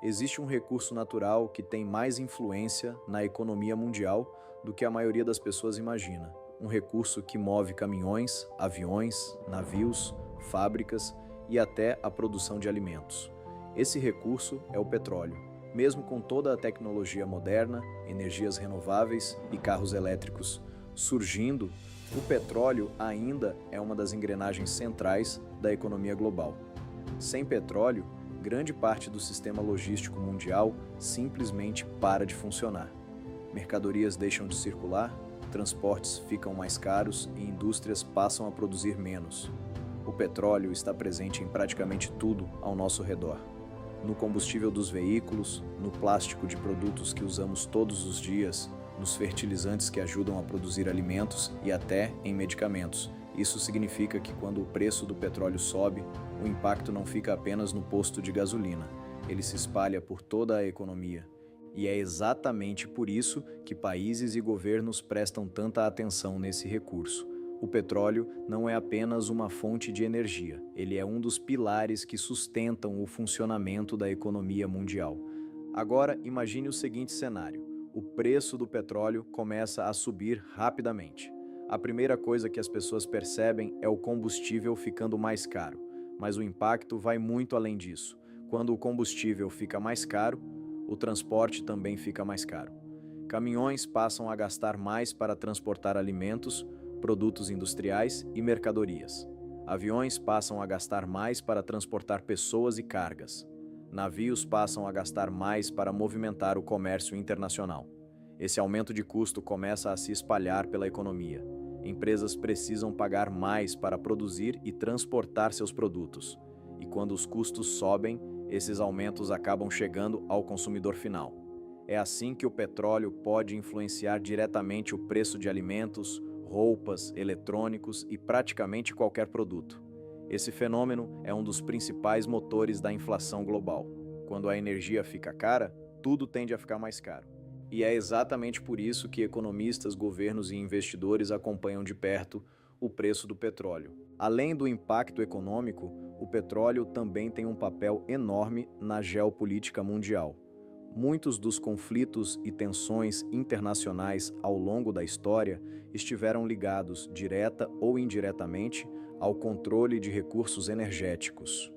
Existe um recurso natural que tem mais influência na economia mundial do que a maioria das pessoas imagina. Um recurso que move caminhões, aviões, navios, fábricas e até a produção de alimentos. Esse recurso é o petróleo. Mesmo com toda a tecnologia moderna, energias renováveis e carros elétricos surgindo, o petróleo ainda é uma das engrenagens centrais da economia global. Sem petróleo, grande parte do sistema logístico mundial simplesmente para de funcionar. Mercadorias deixam de circular, transportes ficam mais caros e indústrias passam a produzir menos. O petróleo está presente em praticamente tudo ao nosso redor. No combustível dos veículos, no plástico de produtos que usamos todos os dias, nos fertilizantes que ajudam a produzir alimentos e até em medicamentos. Isso significa que quando o preço do petróleo sobe, o impacto não fica apenas no posto de gasolina, ele se espalha por toda a economia. E é exatamente por isso que países e governos prestam tanta atenção nesse recurso. O petróleo não é apenas uma fonte de energia, ele é um dos pilares que sustentam o funcionamento da economia mundial. Agora, imagine o seguinte cenário: o preço do petróleo começa a subir rapidamente. A primeira coisa que as pessoas percebem é o combustível ficando mais caro, mas o impacto vai muito além disso. Quando o combustível fica mais caro, o transporte também fica mais caro. Caminhões passam a gastar mais para transportar alimentos, produtos industriais e mercadorias. Aviões passam a gastar mais para transportar pessoas e cargas. Navios passam a gastar mais para movimentar o comércio internacional. Esse aumento de custo começa a se espalhar pela economia. Empresas precisam pagar mais para produzir e transportar seus produtos. E quando os custos sobem, esses aumentos acabam chegando ao consumidor final. É assim que o petróleo pode influenciar diretamente o preço de alimentos, roupas, eletrônicos e praticamente qualquer produto. Esse fenômeno é um dos principais motores da inflação global. Quando a energia fica cara, tudo tende a ficar mais caro. E é exatamente por isso que economistas, governos e investidores acompanham de perto o preço do petróleo. Além do impacto econômico, o petróleo também tem um papel enorme na geopolítica mundial. Muitos dos conflitos e tensões internacionais ao longo da história estiveram ligados, direta ou indiretamente, ao controle de recursos energéticos.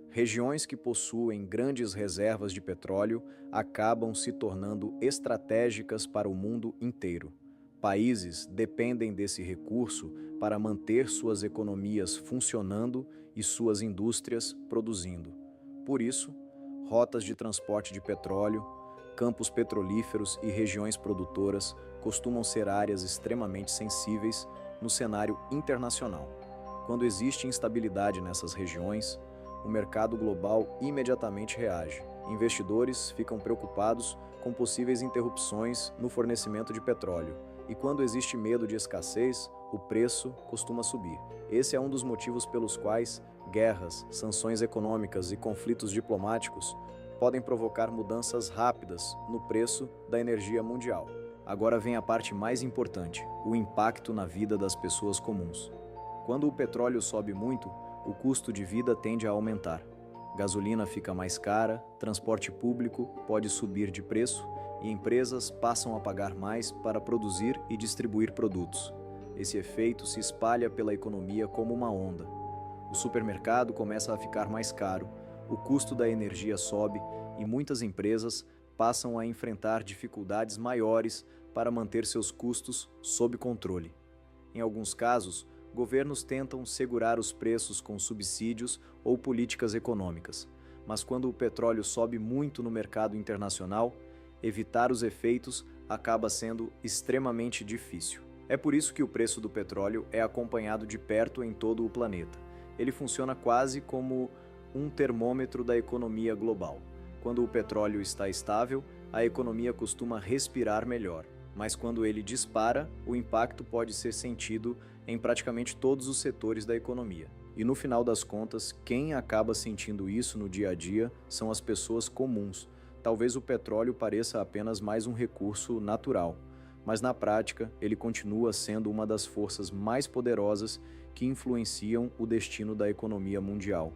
Regiões que possuem grandes reservas de petróleo acabam se tornando estratégicas para o mundo inteiro. Países dependem desse recurso para manter suas economias funcionando e suas indústrias produzindo. Por isso, rotas de transporte de petróleo, campos petrolíferos e regiões produtoras costumam ser áreas extremamente sensíveis no cenário internacional. Quando existe instabilidade nessas regiões, o mercado global imediatamente reage. Investidores ficam preocupados com possíveis interrupções no fornecimento de petróleo. E quando existe medo de escassez, o preço costuma subir. Esse é um dos motivos pelos quais guerras, sanções econômicas e conflitos diplomáticos podem provocar mudanças rápidas no preço da energia mundial. Agora vem a parte mais importante: o impacto na vida das pessoas comuns. Quando o petróleo sobe muito, o custo de vida tende a aumentar. Gasolina fica mais cara, transporte público pode subir de preço e empresas passam a pagar mais para produzir e distribuir produtos. Esse efeito se espalha pela economia como uma onda. O supermercado começa a ficar mais caro, o custo da energia sobe e muitas empresas passam a enfrentar dificuldades maiores para manter seus custos sob controle. Em alguns casos, governos tentam segurar os preços com subsídios ou políticas econômicas, mas quando o petróleo sobe muito no mercado internacional, evitar os efeitos acaba sendo extremamente difícil. É por isso que o preço do petróleo é acompanhado de perto em todo o planeta. Ele funciona quase como um termômetro da economia global. Quando o petróleo está estável, a economia costuma respirar melhor, mas quando ele dispara, o impacto pode ser sentido em praticamente todos os setores da economia. E no final das contas, quem acaba sentindo isso no dia a dia são as pessoas comuns. Talvez o petróleo pareça apenas mais um recurso natural, mas na prática ele continua sendo uma das forças mais poderosas que influenciam o destino da economia mundial.